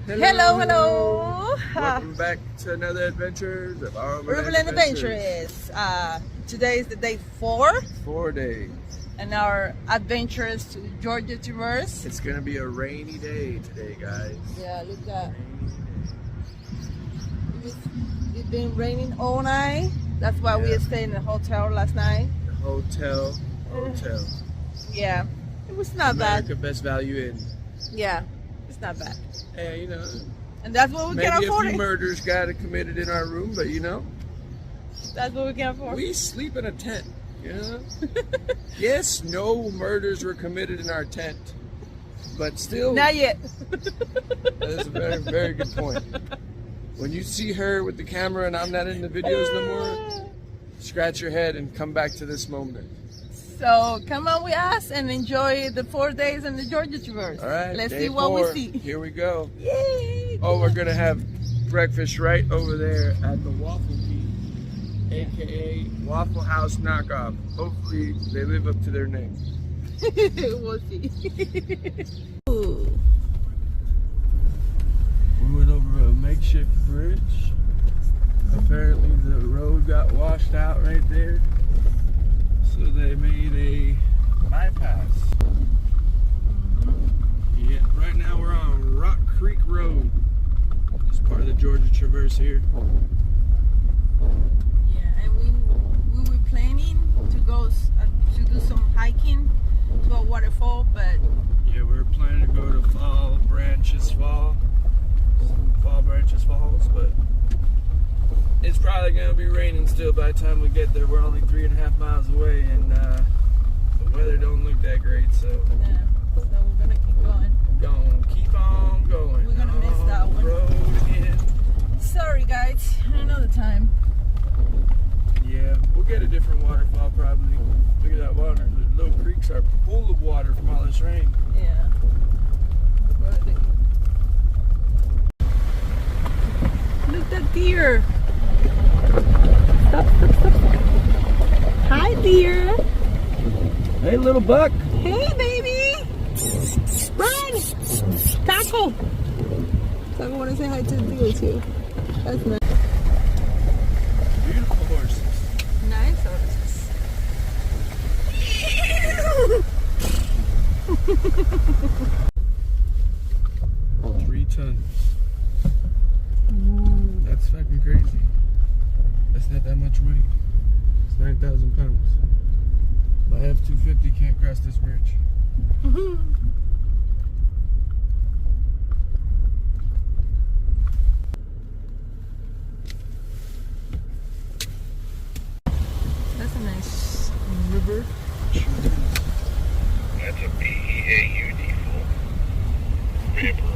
Hello, hello. Welcome back to another Adventures of our Riverland Adventures. Today is the day 4. 4 days. And our adventures to Georgia Traverse. It's gonna be a rainy day today, guys. Yeah, look at that. It's been raining all night. That's why we stayed in the hotel last night. The hotel. Yeah, it was not America bad. Best Value Inn. Yeah, it's not bad. Hey, you know, And that's what we can maybe a afford. few murders got committed in our room, but you know, That's what we can afford. we sleep in a tent. You know. Yes, no murders were committed in our tent, but still. Not yet. That's a very, very good point. When you see her with the camera and I'm not in the videos no more, scratch your head and come back to this moment. So come on with us and enjoy the 4 days in the Georgia Traverse. All right, Let's day see what 4. we see. Here we go. Yay! Oh, we're gonna have breakfast right over there at the Waffle Key, aka Waffle House knockoff. Hopefully they live up to their name. We'll see. Ooh. We went over a makeshift bridge. Apparently the road got washed out right there, so they made a bypass. Yeah, right now we're on Rock Creek Road. It's part of the Georgia Traverse here. Yeah, and we were planning to go to do some hiking to a waterfall, but Yeah, we were planning to go to Fall Branches Falls, but it's probably gonna be raining still by the time we get there. We're only 3.5 miles away, and the weather don't look that great, so yeah, so we're gonna keep going. keep on going. We're gonna miss that one. Road again. Sorry guys, another time. Yeah, we'll get a different waterfall probably. Look at that water. The little creeks are full of water from all this rain. Yeah. Look at that deer. Stop. Hi deer. Hey, little buck. Hey baby. Run. Taco. Taco wanna say hi to the deer too. That's nice. Beautiful horses. Nice horses. 3 tons. That's fucking crazy. That's not that much weight. It's 9,000 pounds. My F-250 can't cross this bridge. That's a nice river. That's a B-E-A-U-D full. River.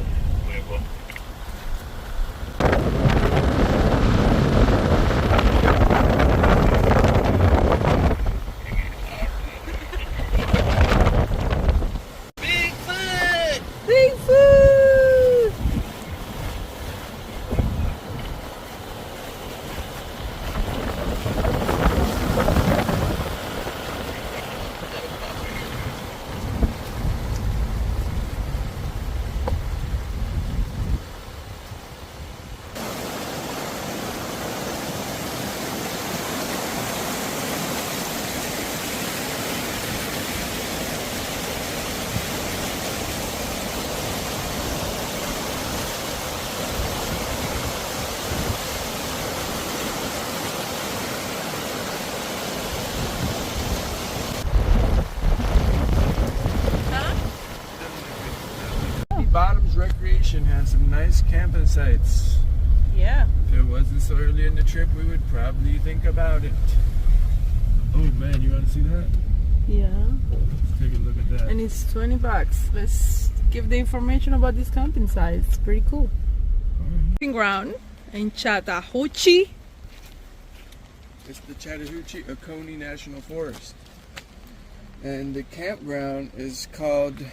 Bigfoot! Bottoms Recreation has some nice camping sites. Yeah. If it wasn't so early in the trip, we would probably think about it. Oh man, you want to see that? Yeah. Let's take a look at that. And it's $20. Let's give the information about this camping site. It's pretty cool. Campground in Chattahoochee. It's the Chattahoochee Oconee National Forest. And the campground is called,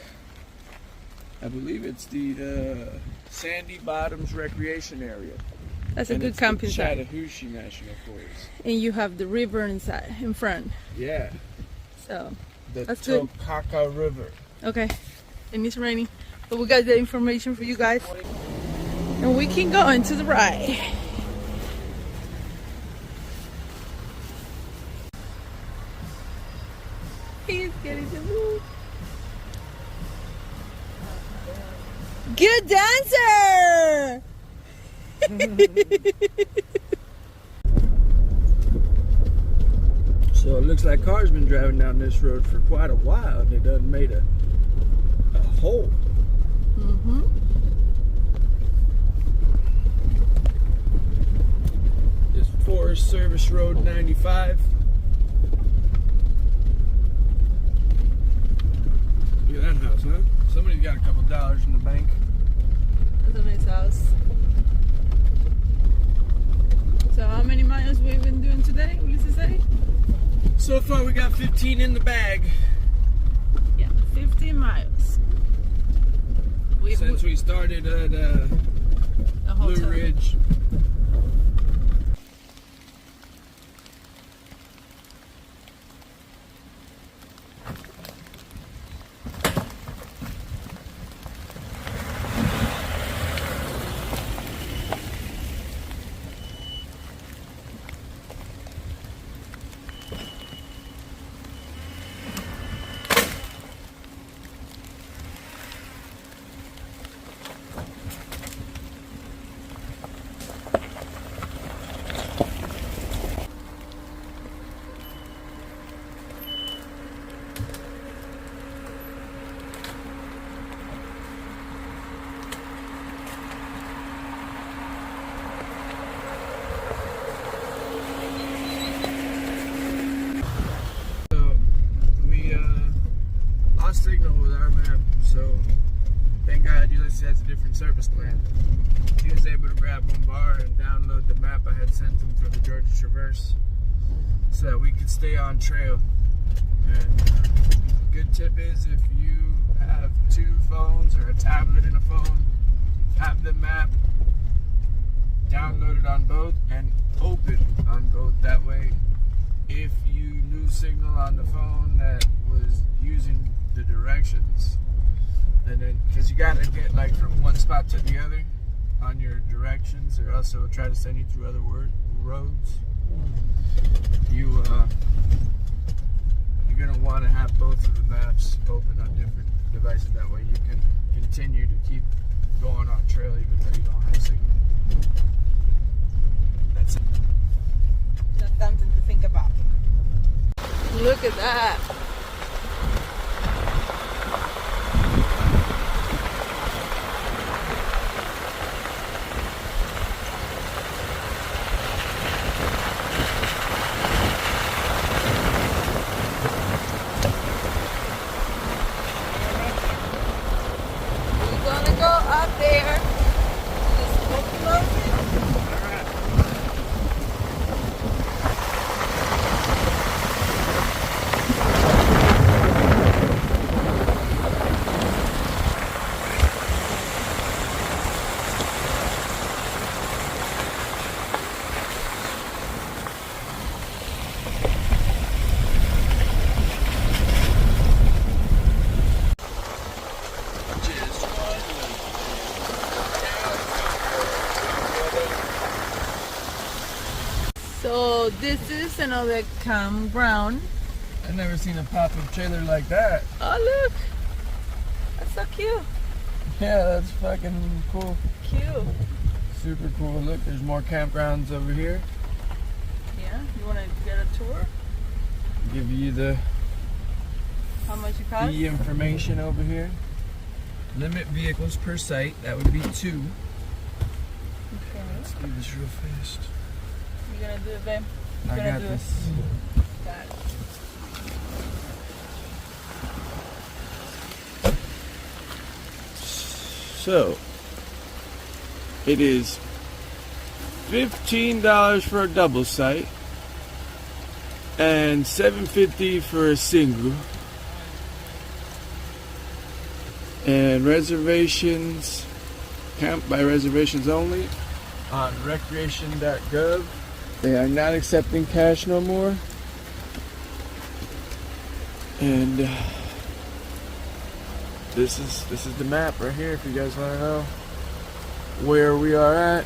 I believe it's the Sandy Bottoms Recreation Area. That's a And good it's camping the site. Chattahoochee National Forest. And you have the river inside, in front. Yeah. So, The that's good. Tokaka River. Okay. And it's raining. But we got the information for you guys. And we can go into the right. He's getting to move. Good dancer! So it looks like cars been driving down this road for quite a while, and it done made a hole. Mm-hmm. This Forest Service Road 95. Look at that house, huh? Somebody's got a couple dollars in the bank. That's a nice house. So how many miles we've been doing today? What does it say? So far we got 15 in the bag. Yeah, 15 miles. Since we started at Blue Ridge. Signal with our map, so thank God Ulysses has a different service plan. He was able to grab one bar and download the map I had sent him for the Georgia Traverse so that we could stay on trail. And good tip is, if you have two phones or a tablet and a phone, have the map downloaded on both and open on both. That way, if you lose signal on the phone that was using the directions, and then because you gotta get like from one spot to the other on your directions, or else it will try to send you through other roads. You're gonna want to have both of the maps open on different devices. That way you can continue to keep going on trail even though you don't have signal. That's it. That's something to think about. Look at that. So this is another campground. I've never seen a pop-up trailer like that. Oh look, that's so cute. Yeah, that's fucking cool. Cute. Super cool. Look, there's more campgrounds over here. Yeah, you want to get a tour? Give you the cost? The information over here. Limit vehicles per site. That would be 2. Okay. Let's do this real fast. You gonna do it, babe? I got this. Got it. So, it is $15 for a double site and $7.50 for a single. And reservations, camp by reservations only on recreation.gov. They are not accepting cash no more. And this is the map right here if you guys want to know. where we are at,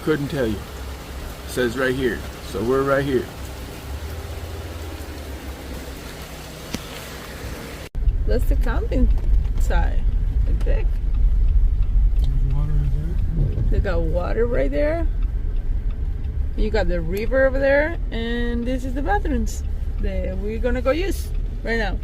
couldn't tell you. It says right here. So we're right here. That's the camping side. Like that. There's water right there. They got water right there. You got the river over there, and this is the bathrooms that we're gonna go use right now.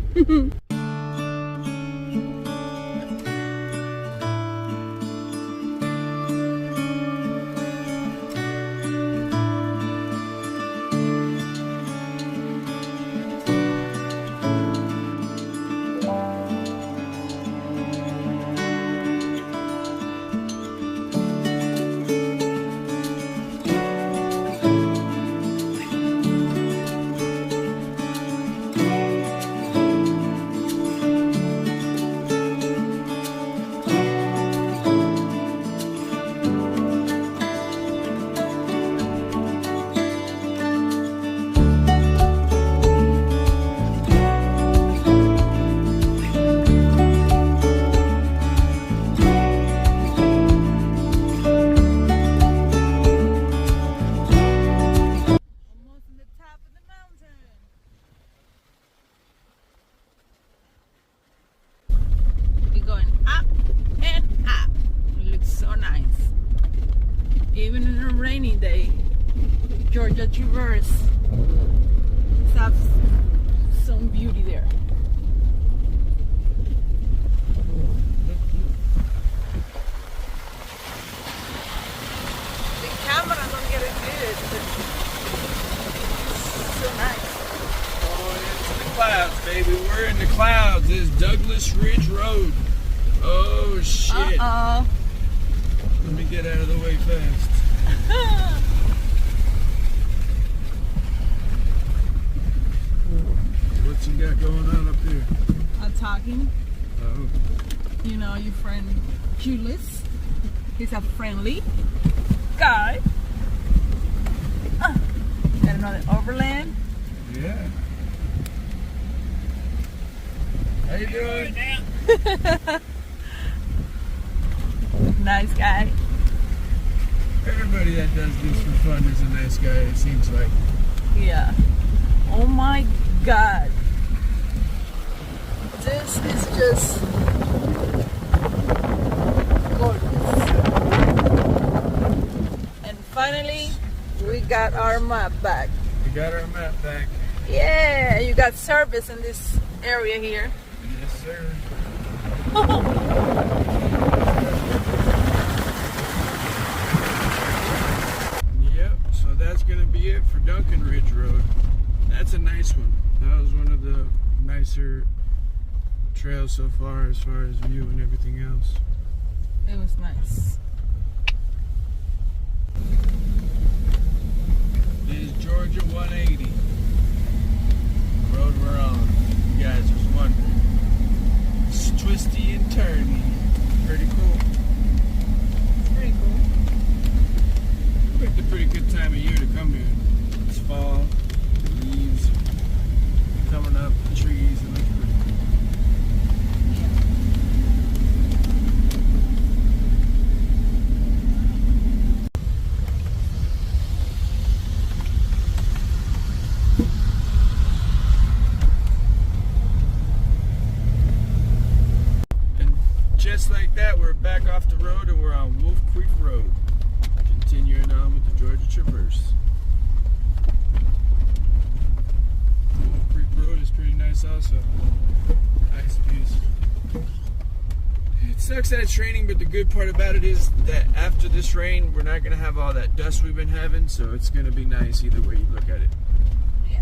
Even in a rainy day, Georgia Traverse has some beauty there. The camera don't get it good, but it's so nice. Oh, it's the clouds, baby. We're in the clouds. This is Douglas Ridge Road. Oh, shit. Uh-oh. Let me get out of the way fast. What's you got going on up here? I'm talking. Oh. You know your friend Julius. He's a friendly guy. Got another overland. Yeah. How you doing? Nice guy. Everybody that does this for fun is a nice guy, it seems like. Yeah. Oh my God. This is just gorgeous. And finally, we got our map back. We got our map back. Yeah, you got service in this area here. Yes, sir. Yep, so that's going to be it for Duncan Ridge Road. That's a nice one. That was one of the nicer trails so far as view and everything else. It was nice. This is Georgia 180. The road we're on. You guys was wondering. It's twisty and turny. Pretty cool. Pretty cool. Picked a pretty good time of year to come here. It's fall, the leaves coming up, the trees, it looks pretty cool. And just like that, we're back off the road and we're on Wolf Creek Road. Continuing on with the Georgia Traverse. Wolf Creek Road is pretty nice also. Nice views. It sucks that it's raining, but the good part about it is that after this rain, we're not going to have all that dust we've been having, so it's going to be nice either way you look at it. Yeah.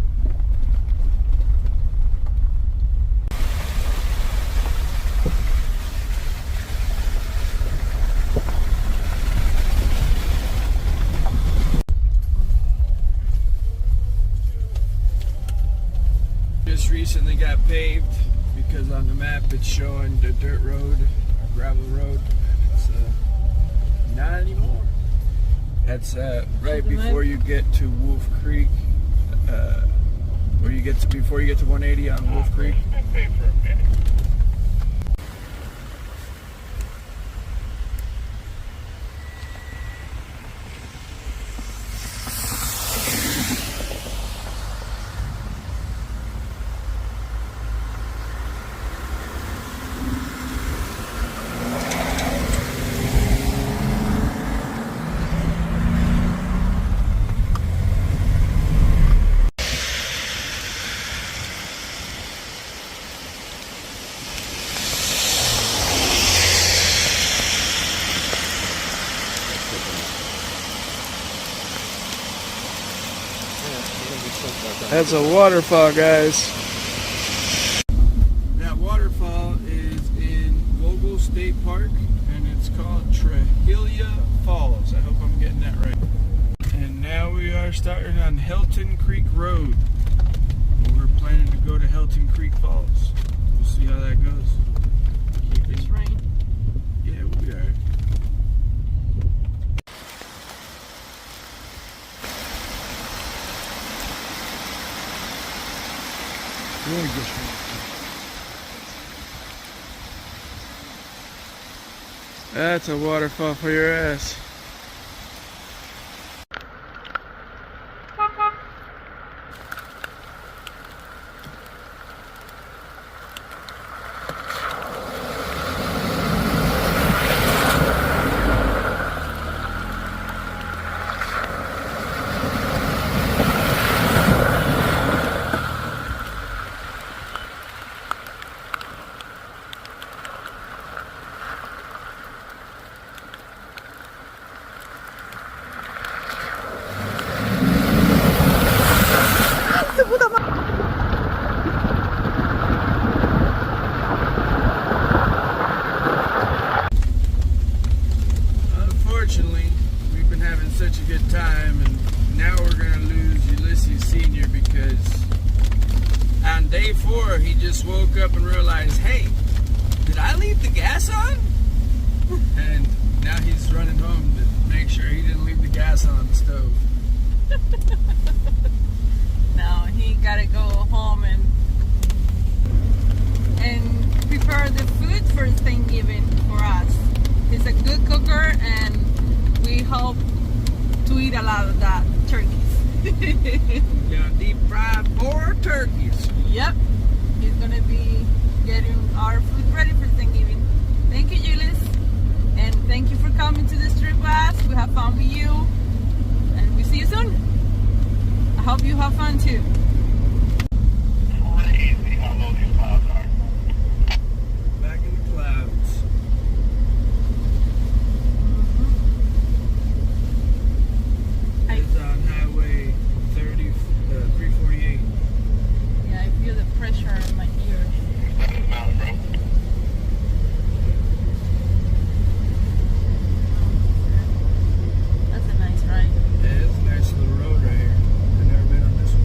Just recently got paved because on the map it's showing the dirt road or gravel road, and it's not anymore. That's right before you get to Wolf Creek, where you get to before you get to 180 on Wolf Creek. That's a waterfall, guys. That waterfall is in Vogel State Park, and it's called Trahilya Falls. I hope I'm getting that right. And now we are starting on Hilton Creek Road. We're planning to go to Hilton Creek Falls. We'll see how that goes. It's rain. Yeah, we'll be alright. Really good shot. That's a waterfall for your ass. Unfortunately, we've been having such a good time, and now we're going to lose Ulysses Sr. because on day 4, he just woke up and realized, hey, did I leave the gas on? And now he's running home to make sure he didn't leave the gas on the stove. Now he gotta go home and prepare the food for Thanksgiving for us. He's a good cooker, and we hope to eat a lot of that turkeys. Gonna deep fry 4 turkeys. Yep, he's gonna be getting our food ready for Thanksgiving. Thank you, Julius, and thank you for coming to this trip with us. We have fun with you, and we see you soon. I hope you have fun too. Crazy how low these clouds are. Back in the clouds. It's on Highway 348. Yeah, I feel the pressure in my ear. That's the mountain, bro. That's a nice ride. Yeah, it's a nice little road right here. I've never been on this one.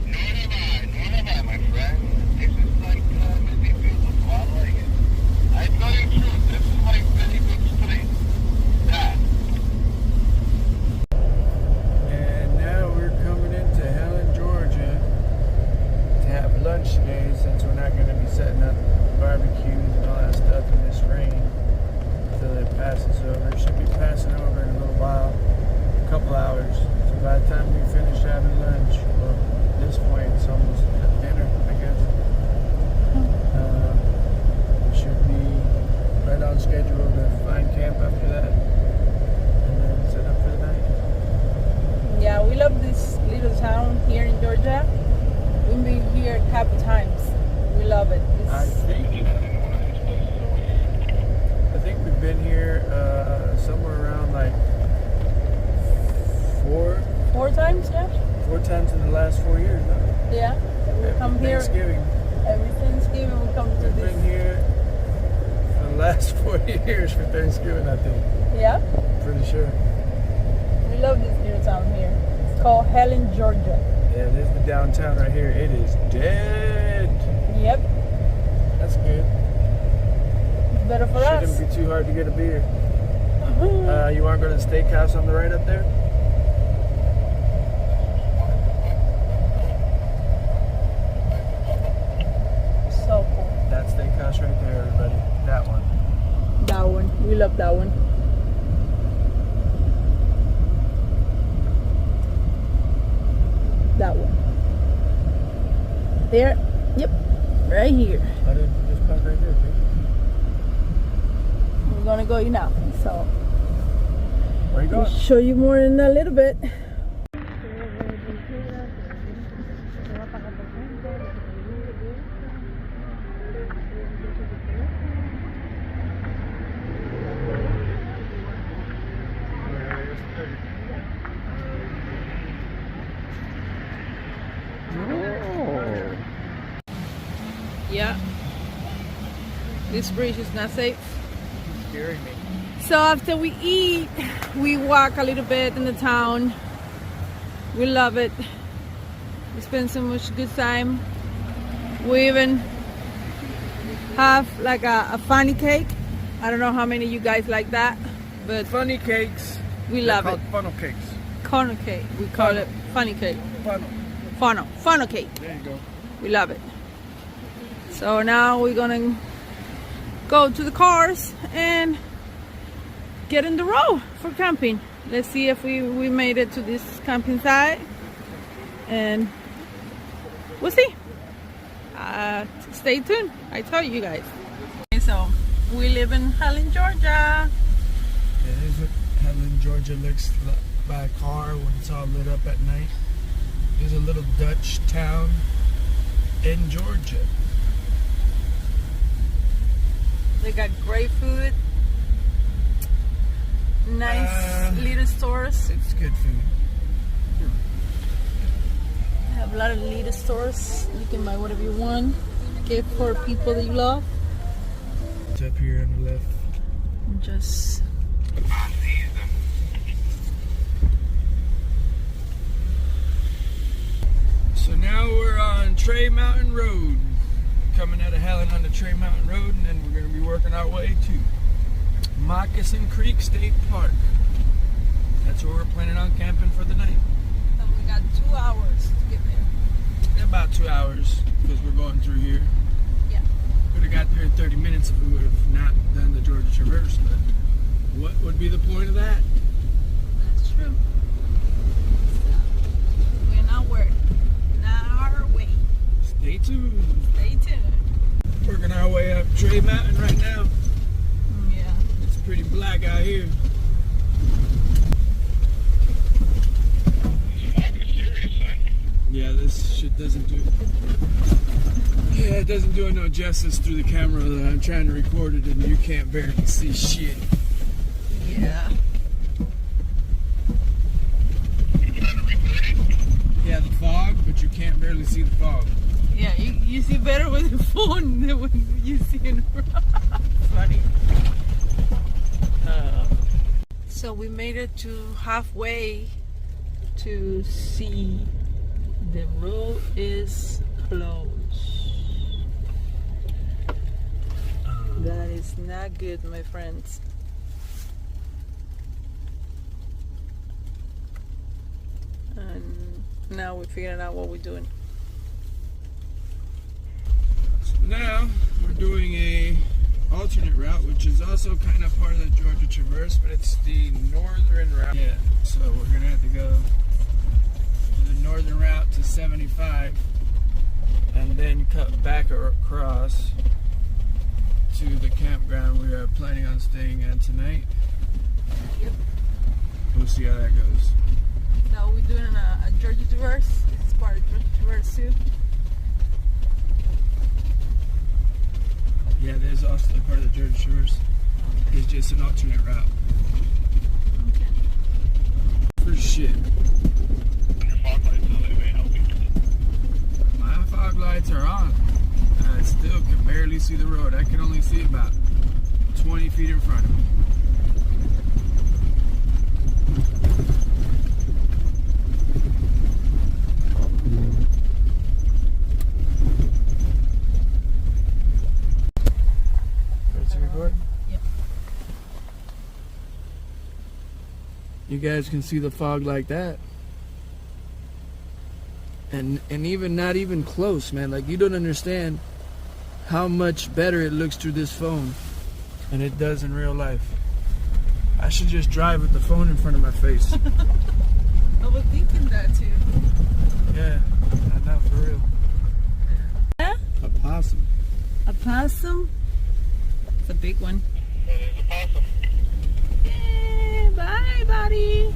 Nor have I, my friend. This is like really beautiful. I like it. I tell you the truth, this is like really good street. That. And now we're coming into Helen, Georgia to have lunch today, since we're not going to be setting up barbecues and all that stuff in this rain until it passes over. It should be passing over in a little while, a couple hours. So by the time we finish having lunch, well, at this point it's almost dinner, I guess. We should be right on schedule to find camp after that and then set up for the night. Yeah, we love this little town here in Georgia. We've been here a couple times. We love it. I think we've been here somewhere around like Four times, yeah? 4 times in the last 4 years. No? Yeah. We come here Thanksgiving. every Thanksgiving. We come to We've this. been here for the last 4 years for Thanksgiving, I think. Yeah. Pretty sure. We love this little town here. It's called Helen, Georgia. Yeah, this is the downtown right here. It is dead. Yep. That's good. It's better for us. Shouldn't be too hard to get a beer. You want to go to the steakhouse on the right up there? So cool. That steakhouse right there, everybody. That one. That one. We love that one. That one. There. Yep. Right here. Why didn't you just park right there, baby? We're gonna go eat now. So Where you we'll going? show you more in a little bit. This bridge is not safe. It's scaring me. So after we eat, we walk a little bit in the town. We love it. We spend so much good time. We even have like a funny cake. I don't know how many of you guys like that, but Funny cakes. we love it. Funnel cakes. Corner cake. We call it funny cake. Funnel. Funnel cake. There you go. We love it. So now we're gonna go to the cars and get in the road for camping. Let's see if we made it to this camping site, and we'll see. Stay tuned. I tell you guys. Okay, so we live in Helen, Georgia. Yeah, here's what Helen, Georgia looks like by a car when it's all lit up at night. There's a little Dutch town in Georgia. They got great food, nice little stores. It's good food. They have a lot of little stores. You can buy whatever you want. Gift for people that you love. It's up here on the left. Just So now we're on Tray Mountain Road. Coming out of Helen on the Tray Mountain Road, and then we're going to be working our way to Moccasin Creek State Park. That's where we're planning on camping for the night. we got 2 hours to get there. About 2 hours, because we're going through here. Yeah. Could have got there in 30 minutes if we would have not done the Georgia Traverse, but what would be the point of that? That's true. So, we're not worried. Not our way. Stay tuned. Stay tuned. Working our way up Tray Mountain right now. Yeah. It's pretty black out here. Yeah, this shit doesn't do. Yeah, it doesn't do it no justice through the camera that I'm trying to record it, and you can't barely see shit. Yeah. Yeah, the fog, but you can't barely see the fog. Yeah, you see better with your phone than when you see it. Funny. So we made it to halfway to see the road is closed. That is not good, my friends. And now we're figuring out what we're doing. So now we're doing a alternate route, which is also kind of part of the Georgia Traverse, but it's the northern route. Yeah, so we're gonna have to go to the northern route to 75 and then cut back across to the campground we are planning on staying at tonight. Yep. We'll see how that goes. Now we're doing a Georgia Traverse. It's part of Georgia Traverse too. Yeah, there's also a part of the Georgia Traverse. It's just an alternate route. Okay. For shit. Your fog lights on, they may help you. My fog lights are on. I still can barely see the road. I can only see about 20 feet in front of me. Ready to record? Yep. You guys can see the fog like that. And even not even close, man. Like, you don't understand how much better it looks through this phone than it does in real life. I should just drive with the phone in front of my face. I was thinking that too. Yeah, I know, for real. Yeah? A possum. A possum? It's a big one. There's a possum. Yay, bye, buddy.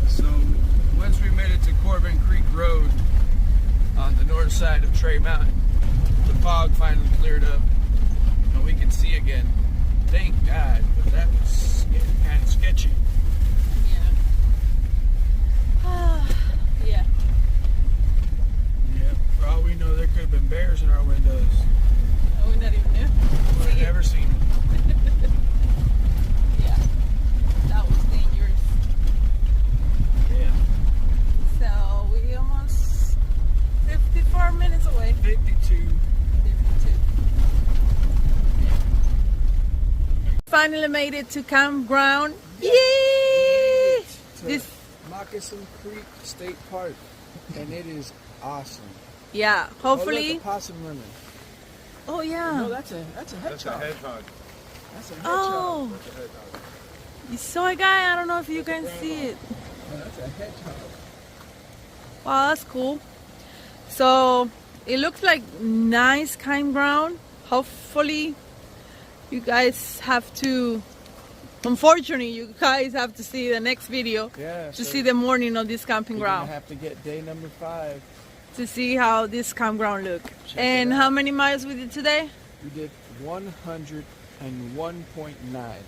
So, once we made it to Corbin Creek Road on the north side of Tray Mountain, the fog finally cleared up and we could see again. Thank God, because that was kind of sketchy. Yeah. Yeah. Yeah, for all we know, there could have been bears in our windows. Oh, we're not even there. We're finally made it to Campground. Yay! To This, Moccasin Creek State Park, and it is awesome. yeah, Oh, hopefully. look, a possum running. Oh, yeah. No, that's a hedgehog. That's a hedgehog. That's a hedgehog. Oh, That's a hedgehog. you saw a guy. I don't know if you can see it. No, that's a hedgehog. Wow, that's cool. So it looks like nice campground. Hopefully, you guys have to. Unfortunately, you guys have to see the next video Yeah. to see the morning of this camping You're gonna ground have to get day number 5. to see how this campground look. Check And it how out. many miles we did today? We did 101.9.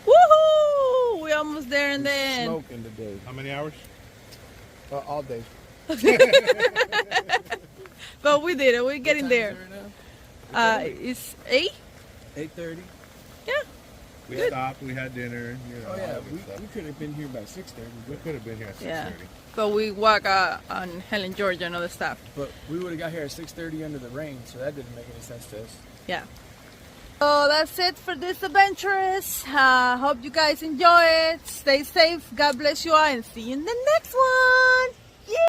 Woohoo! We almost there in the end. Smoking today. How many hours? All day. But we did it. We're getting What time there. is it right now? It's 8. 8:30. Yeah. We Good. stopped, we had dinner, you know, Oh all yeah, that good we stuff. could have been here by 6:30. We could have been here at 6:30. Yeah. But we walk on Helen, Georgia, and other stuff. But we would have got here at 6:30 under the rain, so that didn't make any sense to us. Yeah. So that's it for this adventurous. Hope you guys enjoy it. Stay safe. God bless you all, and see you in the next one.